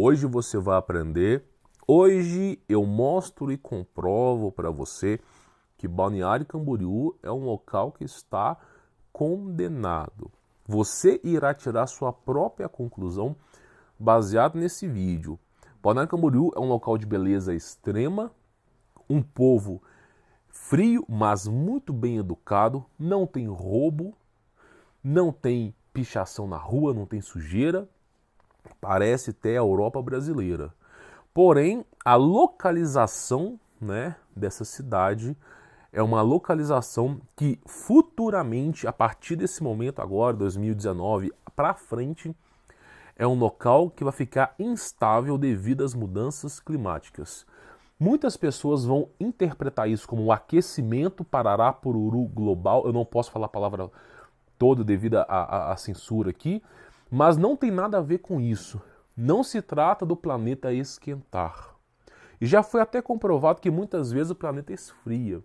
Hoje você vai aprender. Hoje eu mostro e comprovo para você que Balneário Camboriú é um local que está condenado. Você irá tirar sua própria conclusão baseado nesse vídeo. Balneário Camboriú é um local de beleza extrema, um povo frio, mas muito bem educado, não tem roubo, não tem pichação na rua, não tem sujeira, parece até a Europa brasileira. Porém, a localização, dessa cidade é uma localização que futuramente, a partir desse momento agora, 2019 para frente, é um local que vai ficar instável devido às mudanças climáticas. Muitas pessoas vão interpretar isso como um aquecimento Parará-Pururu global. Eu não posso falar a palavra toda devido à censura aqui, mas não tem nada a ver com isso. Não se trata do planeta esquentar. E já foi até comprovado que muitas vezes o planeta esfria.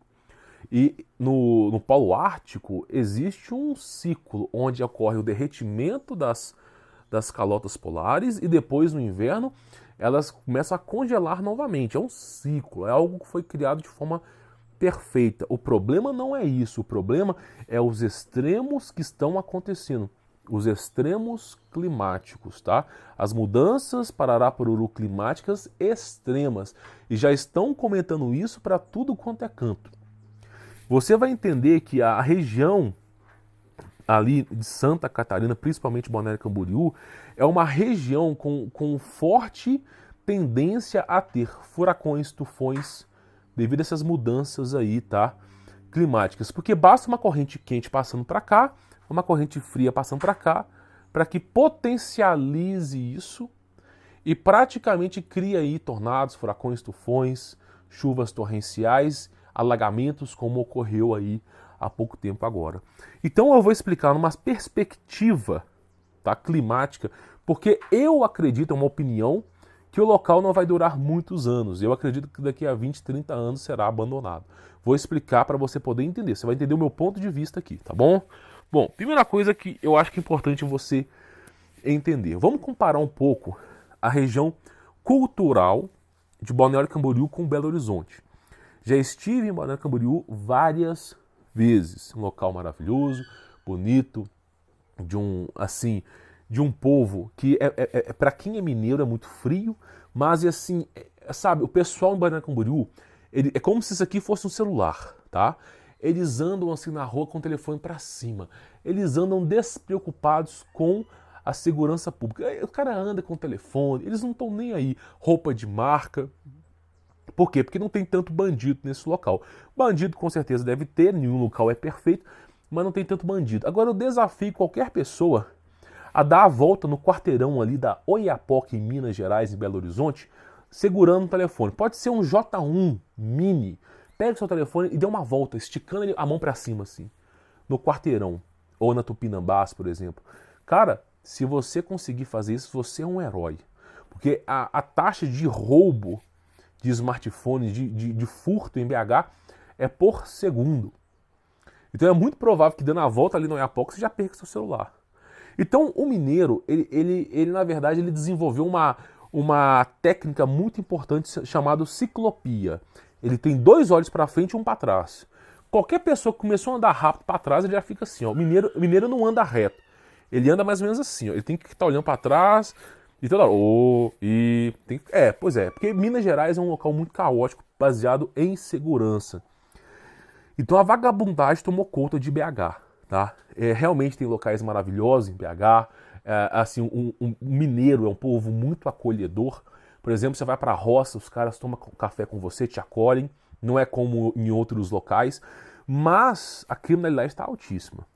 E no Polo Ártico existe um ciclo onde ocorre o derretimento das calotas polares e depois no inverno elas começam a congelar novamente. É um ciclo, é algo que foi criado de forma perfeita. O problema não é isso, o problema é os extremos que estão acontecendo. Os extremos climáticos, tá? As mudanças Parará-Pururu climáticas extremas. E já estão comentando isso para tudo quanto é canto. Você vai entender que a região ali de Santa Catarina, principalmente Balneário Camboriú, é uma região com forte tendência a ter furacões, tufões, devido a essas mudanças aí, tá? Climáticas. Porque basta uma corrente quente passando para cá, uma corrente fria passando para cá, para que potencialize isso e praticamente cria aí tornados, furacões, tufões, chuvas torrenciais, alagamentos, como ocorreu aí há pouco tempo agora. Então eu vou explicar numa perspectiva, tá, climática, porque eu acredito, é uma opinião, que o local não vai durar muitos anos. Eu acredito que daqui a 20, 30 anos será abandonado. Vou explicar para você poder entender. Você vai entender o meu ponto de vista aqui, tá bom? Bom, primeira coisa que eu acho que é importante você entender. Vamos comparar um pouco a região cultural de Balneário Camboriú com Belo Horizonte. Já estive em Balneário Camboriú várias vezes. Um local maravilhoso, bonito, de um povo que para quem é mineiro é muito frio, mas assim, sabe, o pessoal em Balneário Camboriú, é como se isso aqui fosse um celular, tá? Eles andam assim na rua com o telefone para cima. Eles andam despreocupados com a segurança pública. O cara anda com o telefone, eles não estão nem aí. Roupa de marca. Por quê? Porque não tem tanto bandido nesse local. Bandido com certeza deve ter, nenhum local é perfeito, mas não tem tanto bandido. Agora eu desafio qualquer pessoa a dar a volta no quarteirão ali da Oiapoque, em Minas Gerais, em Belo Horizonte, segurando o telefone. Pode ser um J1 Mini. Pega o seu telefone e dê uma volta, esticando a mão para cima assim, no quarteirão, ou na Tupinambás, por exemplo. Cara, se você conseguir fazer isso, você é um herói. Porque a taxa de roubo de smartphones, de furto em BH, é por segundo. Então é muito provável que dando a volta ali no Oiapoque você já perca seu celular. Então o mineiro, ele na verdade, ele desenvolveu uma técnica muito importante chamada ciclopia. Ele tem dois olhos para frente e um para trás. Qualquer pessoa que começou a andar rápido para trás, ele já fica assim, ó. O mineiro não anda reto. Ele anda mais ou menos assim, ó. Ele tem que estar olhando para trás e toda hora. Pois é, porque Minas Gerais é um local muito caótico, baseado em segurança. Então a vagabundagem tomou conta de BH, tá? Realmente tem locais maravilhosos em BH. Um mineiro é um povo muito acolhedor. Por exemplo, você vai para a roça, os caras tomam café com você, te acolhem. Não é como em outros locais, mas a criminalidade está altíssima.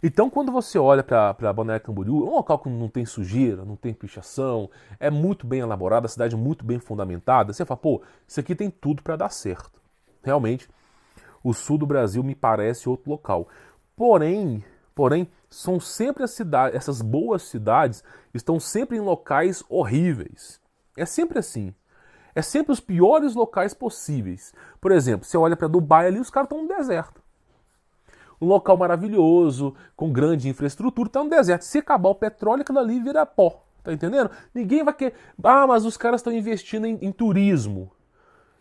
Então, quando você olha para Balneário Camboriú, é um local que não tem sujeira, não tem pichação, é muito bem elaborado, a cidade é muito bem fundamentada. Você fala, pô, isso aqui tem tudo para dar certo. Realmente, o sul do Brasil me parece outro local. Porém, são sempre as cidades, essas boas cidades estão sempre em locais horríveis. É sempre assim. É sempre os piores locais possíveis. Por exemplo, você olha para Dubai ali, os caras estão no deserto. Um local maravilhoso, com grande infraestrutura, está no deserto. Se acabar o petróleo, aquilo ali vira pó. Tá entendendo? Ninguém vai querer... Ah, mas os caras estão investindo em turismo.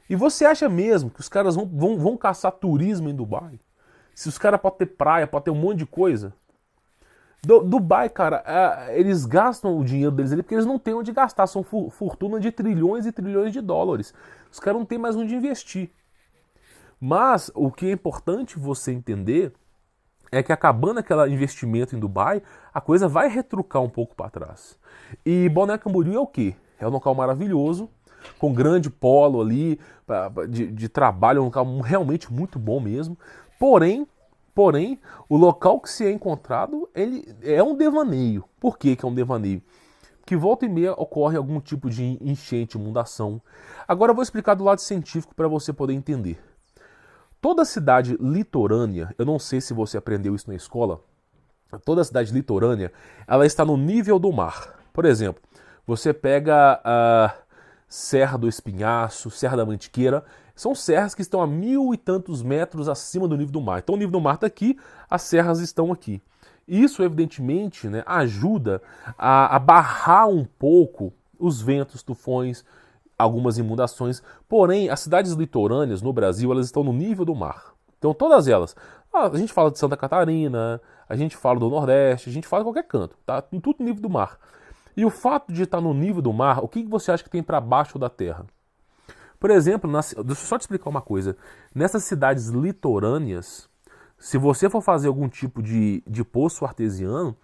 E você acha mesmo que os caras vão caçar turismo em Dubai? Se os caras podem ter praia, podem ter um monte de coisa. Dubai, cara, eles gastam o dinheiro deles ali porque eles não têm onde gastar. São fortunas de trilhões e trilhões de dólares. Os caras não têm mais onde investir. Mas o que é importante você entender é que acabando aquele investimento em Dubai, a coisa vai retrucar um pouco para trás. E Balneário Camboriú é o quê? É um local maravilhoso, com grande polo ali de trabalho, é um local realmente muito bom mesmo. Porém, o local que se é encontrado, ele é um devaneio. Por que é um devaneio? Que volta e meia ocorre algum tipo de enchente, inundação. Agora eu vou explicar do lado científico para você poder entender. Toda cidade litorânea, eu não sei se você aprendeu isso na escola, toda cidade litorânea, ela está no nível do mar. Por exemplo, você pega a Serra do Espinhaço, Serra da Mantiqueira, são serras que estão a 1.000 e tantos metros acima do nível do mar. Então o nível do mar está aqui, as serras estão aqui. Isso, evidentemente, né, ajuda a barrar um pouco os ventos, tufões, algumas inundações. Porém, as cidades litorâneas no Brasil, elas estão no nível do mar. Então todas elas, a gente fala de Santa Catarina, a gente fala do Nordeste, a gente fala de qualquer canto, tá? Em tudo nível do mar. E o fato de estar no nível do mar, o que você acha que tem para baixo da terra? Por exemplo, deixa eu só te explicar uma coisa. Nessas cidades litorâneas, se você for fazer algum tipo de poço artesiano,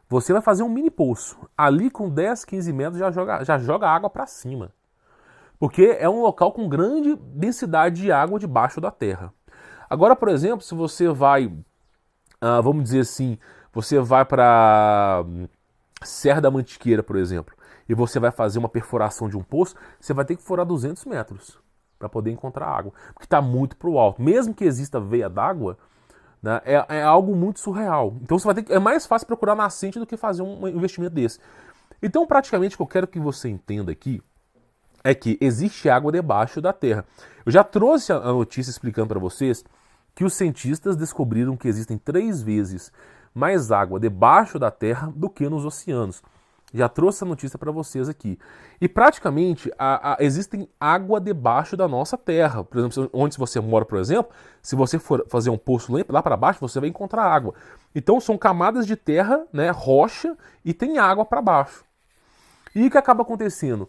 você vai fazer um mini poço. Ali com 10, 15 metros já joga água para cima. Porque é um local com grande densidade de água debaixo da terra. Agora, por exemplo, se você vai, vamos dizer assim, você vai para Serra da Mantiqueira, por exemplo, e você vai fazer uma perfuração de um poço, você vai ter que furar 200 metros para poder encontrar água, porque está muito para o alto. Mesmo que exista veia d'água, né, é algo muito surreal. Então você vai ter é mais fácil procurar nascente do que fazer um investimento desse. Então, praticamente, o que eu quero que você entenda aqui é que existe água debaixo da terra. Eu já trouxe a notícia explicando para vocês que os cientistas descobriram que existem 3 vezes mais água debaixo da terra do que nos oceanos. Já trouxe a notícia para vocês aqui. E praticamente existem água debaixo da nossa terra. Por exemplo, onde você mora, por exemplo, se você for fazer um poço lá para baixo, você vai encontrar água. Então são camadas de terra, né, rocha, e tem água para baixo. E o que acaba acontecendo?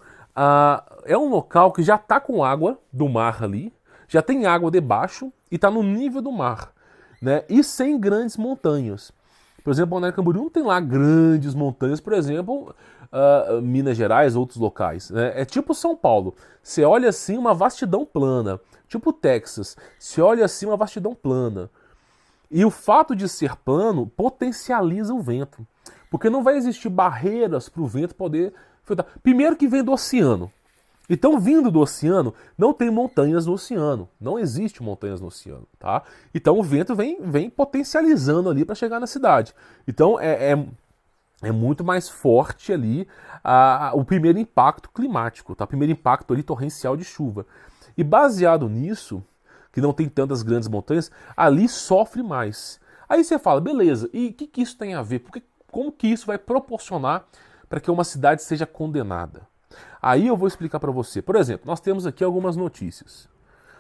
É um local que já está com água do mar ali, já tem água debaixo e está no nível do mar, né? E sem grandes montanhas. Por exemplo, Balneário Camboriú não tem lá grandes montanhas, por exemplo, Minas Gerais, outros locais. Né? É tipo São Paulo. Você olha assim uma vastidão plana. Tipo Texas. Você olha assim uma vastidão plana. E o fato de ser plano potencializa o vento. Porque não vai existir barreiras para o vento poder... Primeiro que vem do oceano. Então, vindo do oceano, não tem montanhas no oceano. Não existe montanhas no oceano, tá? Então, o vento vem potencializando ali para chegar na cidade. Então, é muito mais forte ali o primeiro impacto climático, tá? O primeiro impacto ali torrencial de chuva. E baseado nisso, que não tem tantas grandes montanhas, ali sofre mais. Aí você fala, beleza, e o que isso tem a ver? Como que isso vai proporcionar para que uma cidade seja condenada? Aí eu vou explicar para você. Por exemplo, nós temos aqui algumas notícias.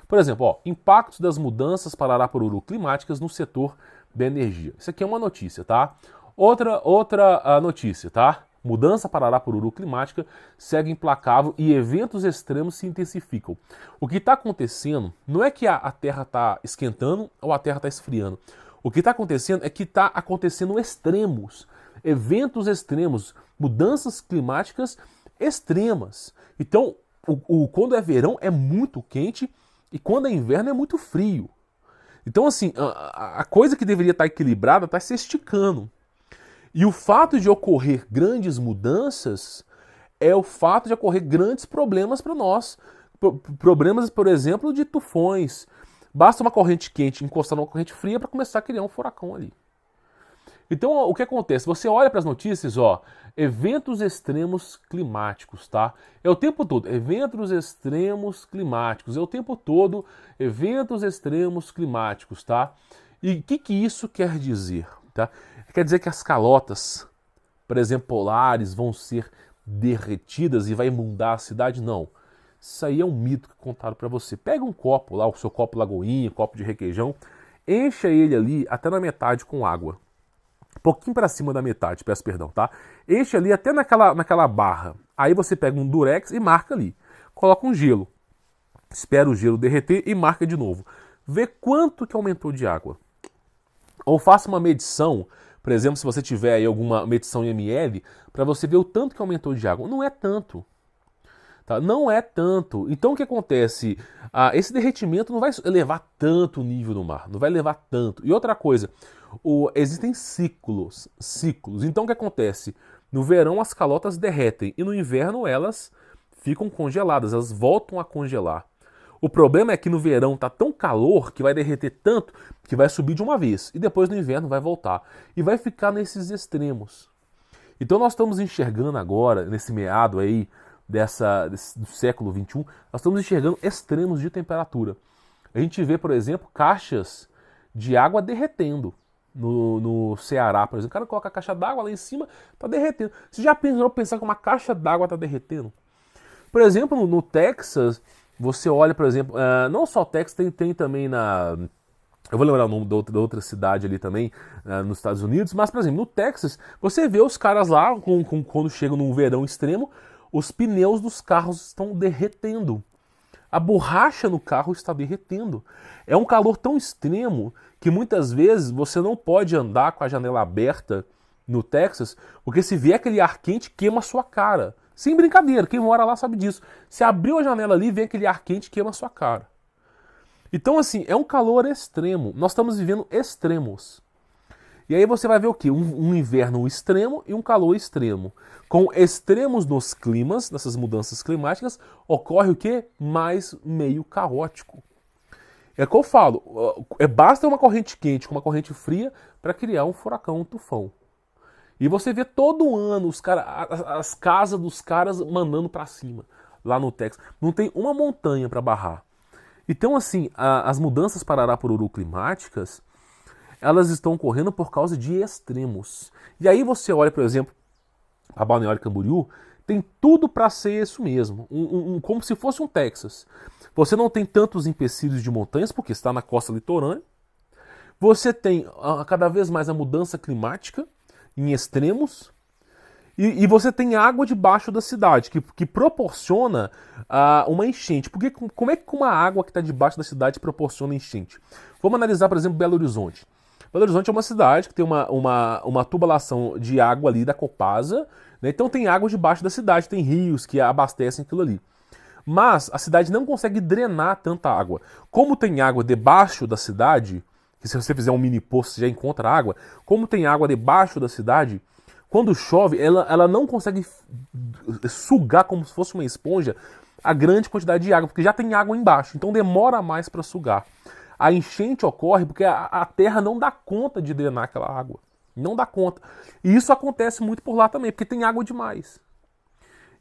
Por exemplo, impactos das mudanças para Arapururu climáticas no setor da energia. Isso aqui é uma notícia, tá? Outra notícia, tá? Mudança para Arapururu climática segue implacável e eventos extremos se intensificam. O que está acontecendo não é que a Terra está esquentando ou a Terra está esfriando. O que está acontecendo é que está acontecendo extremos, eventos extremos, mudanças climáticas extremas. Então, quando é verão é muito quente e quando é inverno é muito frio. Então, assim, a coisa que deveria estar equilibrada está se esticando. E o fato de ocorrer grandes mudanças é o fato de ocorrer grandes problemas para nós. Problemas, por exemplo, de tufões. Basta uma corrente quente encostar numa corrente fria para começar a criar um furacão ali. Então, o que acontece? Você olha para as notícias, eventos extremos climáticos, tá? É o tempo todo, eventos extremos climáticos, é o tempo todo, eventos extremos climáticos, tá? E o que isso quer dizer, tá? Quer dizer que as calotas, por exemplo, polares, vão ser derretidas e vai inundar a cidade, não. Isso aí é um mito que contaram para você. Pega um copo lá, o seu copo Lagoinha, copo de requeijão, encha ele ali até na metade com água. Um pouquinho para cima da metade, peço perdão, tá? Enche ali até naquela barra. Aí você pega um durex e marca ali. Coloca um gelo. Espera o gelo derreter e marca de novo. Vê quanto que aumentou de água. Ou faça uma medição, por exemplo, se você tiver aí alguma medição em ml, para você ver o tanto que aumentou de água. Não é tanto. Tá? Não é tanto. Então o que acontece? Esse derretimento não vai elevar tanto o nível do mar. Não vai elevar tanto. E outra coisa, existem ciclos. Então o que acontece? No verão as calotas derretem e no inverno elas ficam congeladas, elas voltam a congelar. O problema é que no verão tá tão calor que vai derreter tanto que vai subir de uma vez e depois no inverno vai voltar e vai ficar nesses extremos. Então nós estamos enxergando agora, nesse meado aí do século XXI, nós estamos enxergando extremos de temperatura. A gente vê, por exemplo, caixas de água derretendo no Ceará, por exemplo. O cara coloca a caixa d'água lá em cima, tá derretendo. Você já pensar que uma caixa d'água tá derretendo? Por exemplo, no Texas, você olha, por exemplo, não só o Texas, tem também eu vou lembrar o nome da outra cidade ali também, nos Estados Unidos, mas, por exemplo, no Texas, você vê os caras lá, quando chegam num verão extremo, os pneus dos carros estão derretendo. A borracha no carro está derretendo. É um calor tão extremo que muitas vezes você não pode andar com a janela aberta no Texas, porque se vier aquele ar quente, queima a sua cara. Sem brincadeira, quem mora lá sabe disso. Se abriu a janela ali, vem aquele ar quente, queima a sua cara. Então, assim, é um calor extremo. Nós estamos vivendo extremos. E aí você vai ver o quê? Um inverno extremo e um calor extremo. Com extremos nos climas, nessas mudanças climáticas, ocorre o quê? Mais meio caótico. É o que eu falo, basta uma corrente quente com uma corrente fria para criar um furacão, um tufão. E você vê todo ano as casas dos caras mandando para cima, lá no Texas. Não tem uma montanha para barrar. Então, assim, as mudanças Parará-Pururu climáticas, elas estão ocorrendo por causa de extremos. E aí você olha, por exemplo, a Balneário Camboriú, tem tudo para ser isso mesmo, como se fosse um Texas. Você não tem tantos empecilhos de montanhas, porque está na costa litorânea. Você tem cada vez mais a mudança climática em extremos. E você tem água debaixo da cidade, que proporciona uma enchente. Porque como é que uma água que está debaixo da cidade proporciona enchente? Vamos analisar, por exemplo, Belo Horizonte. Belo Horizonte é uma cidade que tem uma tubulação de água ali da Copasa, né? Então tem água debaixo da cidade, tem rios que abastecem aquilo ali. Mas a cidade não consegue drenar tanta água. Como tem água debaixo da cidade, que se você fizer um mini poço você já encontra água, como tem água debaixo da cidade, quando chove ela não consegue sugar como se fosse uma esponja a grande quantidade de água, porque já tem água embaixo, então demora mais para sugar. A enchente ocorre porque a terra não dá conta de drenar aquela água. Não dá conta. E isso acontece muito por lá também, porque tem água demais.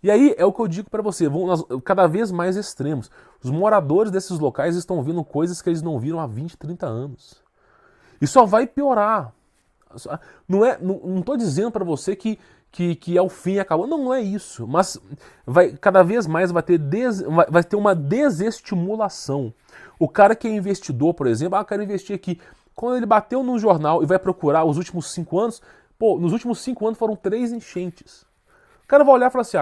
E aí é o que eu digo para você, cada vez mais extremos. Os moradores desses locais estão vendo coisas que eles não viram há 20, 30 anos. E só vai piorar. Não estou dizendo para você que é o fim e acabou. Não é isso. Mas cada vez mais vai ter uma desestimulação. O cara que é investidor, por exemplo, eu quero investir aqui. Quando ele bateu no jornal e vai procurar os últimos 5 anos, nos últimos 5 anos foram 3 enchentes. O cara vai olhar e falar assim,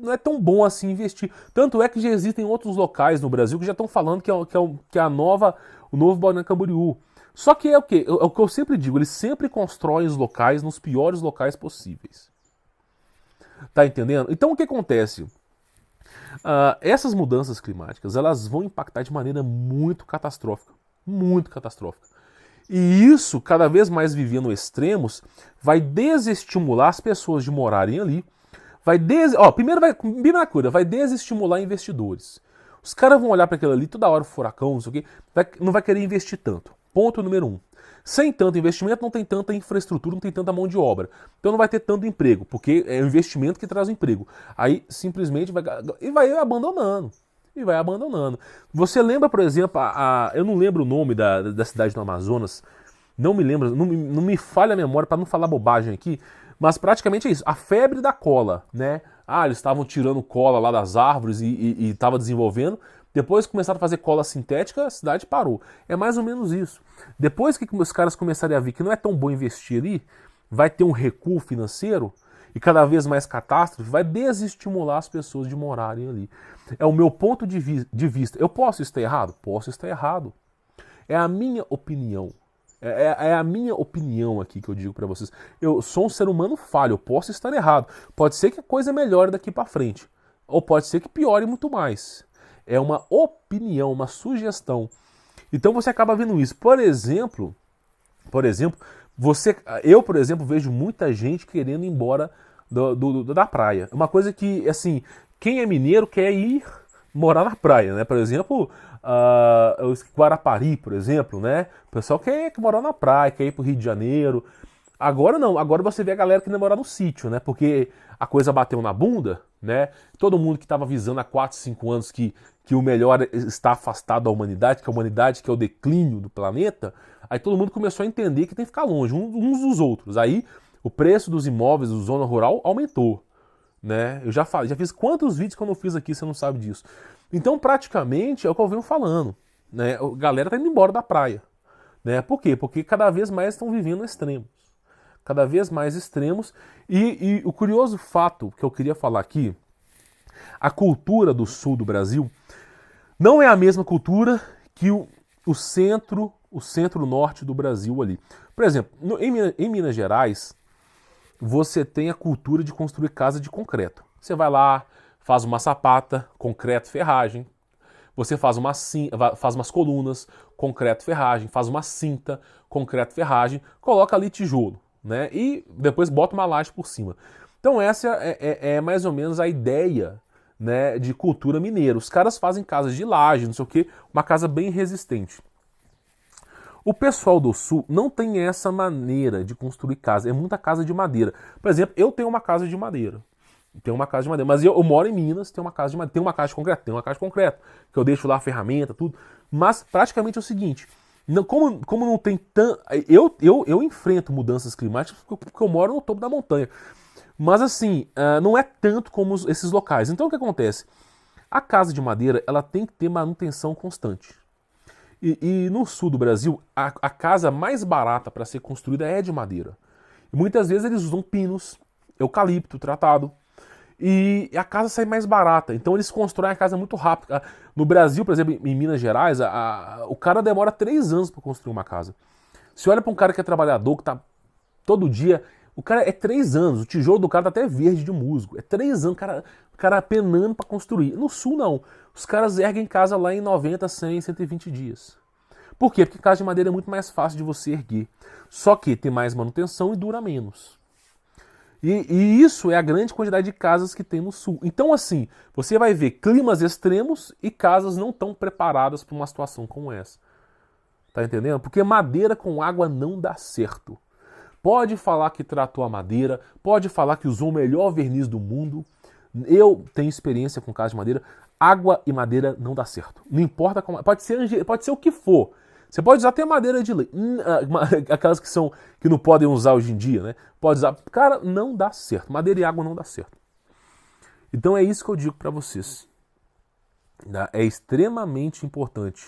não é tão bom assim investir. Tanto é que já existem outros locais no Brasil que já estão falando que é o novo Balneário Camboriú. Só que é o quê? É o que eu sempre digo, eles sempre constroem os locais nos piores locais possíveis. Tá entendendo? Então o que acontece? Essas mudanças climáticas, elas vão impactar de maneira muito catastrófica. Muito catastrófica. E isso, cada vez mais vivendo extremos, vai desestimular as pessoas de morarem ali. Primeira coisa, vai desestimular investidores. Os caras vão olhar para aquilo ali toda hora, furacão, não sei o quê, não vai querer investir tanto. Ponto número 1. Sem tanto investimento, não tem tanta infraestrutura, não tem tanta mão de obra. Então não vai ter tanto emprego, porque é o investimento que traz o emprego. Aí simplesmente vai abandonando. E vai abandonando. Você lembra, por exemplo, eu não lembro o nome da cidade do Amazonas, não me lembro, não me falha a memória para não falar bobagem aqui, mas praticamente é isso. A febre da cola, né? eles estavam tirando cola lá das árvores e estavam desenvolvendo. Depois que começaram a fazer cola sintética, a cidade parou. É mais ou menos isso. Depois que os caras começarem a ver que não é tão bom investir ali, vai ter um recuo financeiro e cada vez mais catástrofe, vai desestimular as pessoas de morarem ali. É o meu ponto de vista. Eu posso estar errado? Posso estar errado. É a minha opinião. É a minha opinião aqui que eu digo pra vocês. Eu sou um ser humano falho, eu posso estar errado. Pode ser que a coisa melhore daqui pra frente. Ou pode ser que piore muito mais. É uma opinião, uma sugestão. Então você acaba vendo isso. Por exemplo, eu, por exemplo, vejo muita gente querendo ir embora da praia. Uma coisa que, assim, quem é mineiro quer ir morar na praia, né? Por exemplo, Guarapari, por exemplo, né? O pessoal quer morar na praia, quer ir pro Rio de Janeiro. Agora não, agora você vê a galera que quer morar no sítio, né? Porque a coisa bateu na bunda, né? Todo mundo que estava avisando há 4, 5 anos que o melhor está afastado da humanidade, que a humanidade que é o declínio do planeta, aí todo mundo começou a entender que tem que ficar longe uns dos outros. Aí o preço dos imóveis do zona rural aumentou, né? Eu já fiz quantos vídeos que eu não fiz aqui, você não sabe disso. Então praticamente é o que eu venho falando, né? A galera tá indo embora da praia, né? Por quê? Porque cada vez mais estão vivendo extremos. Cada vez mais extremos. E o curioso fato que eu queria falar aqui, a cultura do sul do Brasil não é a mesma cultura que o centro-norte do Brasil ali. Por exemplo, em Minas Gerais, você tem a cultura de construir casa de concreto. Você vai lá, faz uma sapata, concreto, ferragem. Você faz umas colunas, concreto, ferragem. Faz uma cinta, concreto, ferragem. Coloca ali tijolo, né? E depois bota uma laje por cima. Então essa é mais ou menos a ideia, né, de cultura mineira. Os caras fazem casas de laje, não sei o que, uma casa bem resistente. O pessoal do sul não tem essa maneira de construir casa, é muita casa de madeira. Por exemplo, eu tenho uma casa de madeira. Mas eu moro em Minas, tenho uma casa de madeira, tenho uma casa de concreto, que eu deixo lá a ferramenta, tudo. Mas praticamente é o seguinte, como não tem tanto... Eu enfrento mudanças climáticas porque eu moro no topo da montanha. Mas assim, não é tanto como esses locais. Então o que acontece? A casa de madeira ela tem que ter manutenção constante. E no sul do Brasil, a casa mais barata para ser construída é de madeira. E muitas vezes eles usam pinos, eucalipto tratado. E a casa sai mais barata. Então eles constroem a casa muito rápido. No Brasil, por exemplo, em Minas Gerais, o cara demora 3 anos para construir uma casa. Se olha para um cara que é trabalhador, que está todo dia... O cara é 3 anos, o tijolo do cara tá até verde de musgo. É 3 anos, o cara penando para construir. No sul, não. Os caras erguem casa lá em 90, 100, 120 dias. Por quê? Porque casa de madeira é muito mais fácil de você erguer. Só que tem mais manutenção e dura menos. E isso é a grande quantidade de casas que tem no sul. Então, assim, você vai ver climas extremos e casas não tão preparadas para uma situação como essa. Tá entendendo? Porque madeira com água não dá certo. Pode falar que tratou a madeira, pode falar que usou o melhor verniz do mundo. Eu tenho experiência com casa de madeira. Água e madeira não dá certo. Não importa como. Pode ser o que for. Você pode usar até madeira de lei. Aquelas que não podem usar hoje em dia, né? Pode usar. Cara, não dá certo. Madeira e água não dá certo. Então é isso que eu digo para vocês. É extremamente importante.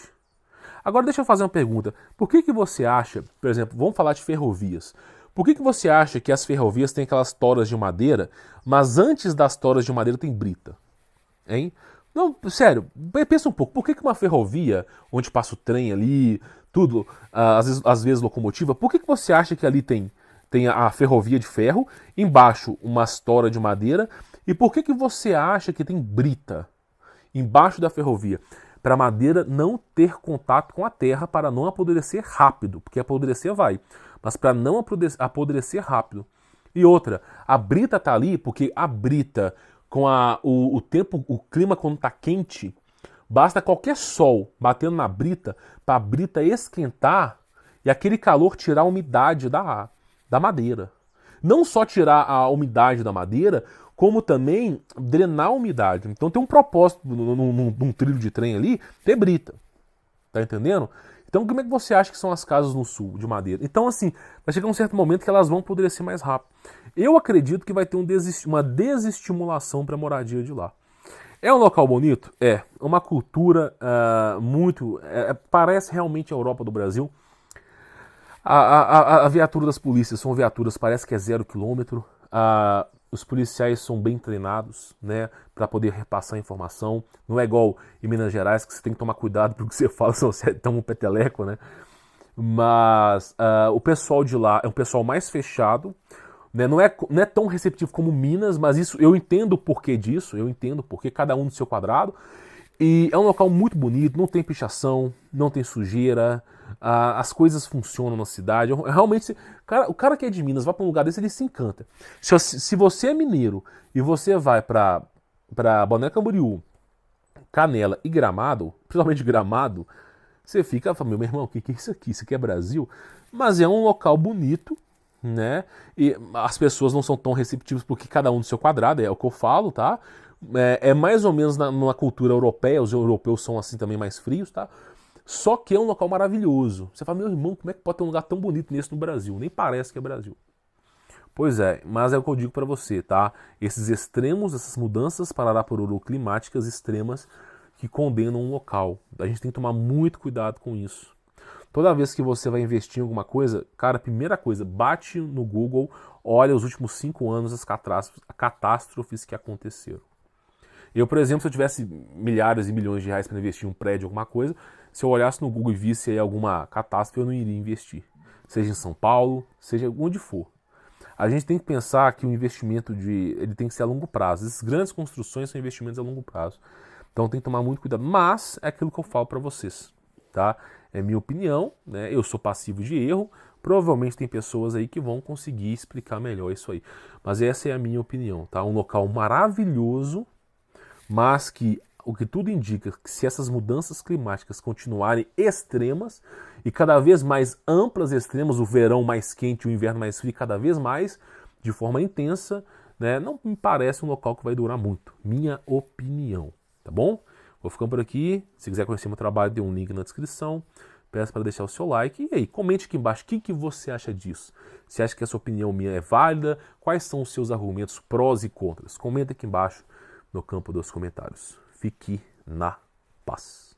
Agora deixa eu fazer uma pergunta. Por que você acha, por exemplo, vamos falar de ferrovias. Por que você acha que as ferrovias têm aquelas toras de madeira, mas antes das toras de madeira tem brita? Hein? Não, sério, pensa um pouco. Por que uma ferrovia, onde passa o trem ali, tudo, às vezes locomotiva, por que você acha que ali tem a ferrovia de ferro, embaixo umas toras de madeira, e por que você acha que tem brita embaixo da ferrovia? Para a madeira não ter contato com a terra, para não apodrecer rápido, porque apodrecer vai, mas para não apodrecer rápido. E outra, a brita tá ali porque a brita, com o tempo, o clima quando tá quente, basta qualquer sol batendo na brita para a brita esquentar e aquele calor tirar a umidade da madeira. Não só tirar a umidade da madeira, como também drenar a umidade. Então tem um propósito num trilho de trem ali, ter brita. Tá entendendo? Então como é que você acha que são as casas no sul de madeira? Então assim, vai chegar um certo momento que elas vão apodrecer mais rápido. Eu acredito que vai ter uma desestimulação para a moradia de lá. É um local bonito? É. Uma cultura muito... parece realmente a Europa do Brasil. A viatura das polícias são viaturas, parece que é 0 quilômetro. Os policiais são bem treinados, né, para poder repassar a informação. Não é igual em Minas Gerais, que você tem que tomar cuidado porque você fala, senão você toma um peteleco, né? Mas o pessoal de lá é um pessoal mais fechado, né? Não é tão receptivo como Minas, mas isso eu entendo o porquê disso, eu entendo o porquê, cada um no seu quadrado. E é um local muito bonito, não tem pichação, não tem sujeira, as coisas funcionam na cidade. Realmente, o cara que é de Minas vai para um lugar desse, ele se encanta. Se você é mineiro e você vai para Balneário Camboriú, Canela e Gramado, principalmente Gramado, você fica falando, meu irmão, o que é isso aqui? Isso aqui é Brasil? Mas é um local bonito, né? E as pessoas não são tão receptivas porque cada um no seu quadrado, é o que eu falo, tá? É mais ou menos numa cultura europeia, os europeus são assim também mais frios, tá? Só que é um local maravilhoso. Você fala, meu irmão, como é que pode ter um lugar tão bonito nesse no Brasil? Nem parece que é Brasil. Pois é, mas é o que eu digo para você, tá? Esses extremos, essas mudanças parará-pororô climáticas extremas que condenam um local. A gente tem que tomar muito cuidado com isso. Toda vez que você vai investir em alguma coisa, cara, primeira coisa, bate no Google, olha os últimos 5 anos as catástrofes que aconteceram. Eu, por exemplo, se eu tivesse milhares e milhões de reais para investir em um prédio, alguma coisa, se eu olhasse no Google e visse aí alguma catástrofe, eu não iria investir. Seja em São Paulo, seja onde for. A gente tem que pensar que o investimento ele tem que ser a longo prazo. Essas grandes construções são investimentos a longo prazo. Então tem que tomar muito cuidado. Mas é aquilo que eu falo para vocês, tá? É minha opinião, né? Eu sou passivo de erro. Provavelmente tem pessoas aí que vão conseguir explicar melhor isso aí. Mas essa é a minha opinião, tá? Um local maravilhoso, mas que o que tudo indica que se essas mudanças climáticas continuarem extremas e cada vez mais amplas e extremas, o verão mais quente, o inverno mais frio, cada vez mais de forma intensa, né, não me parece um local que vai durar muito. Minha opinião, tá bom? Vou ficando por aqui. Se quiser conhecer meu trabalho, tem um link na descrição. Peço para deixar o seu like. E aí, comente aqui embaixo o que você acha disso. Você acha que essa opinião minha é válida? Quais são os seus argumentos prós e contras? Comenta aqui embaixo no campo dos comentários. Fique na paz.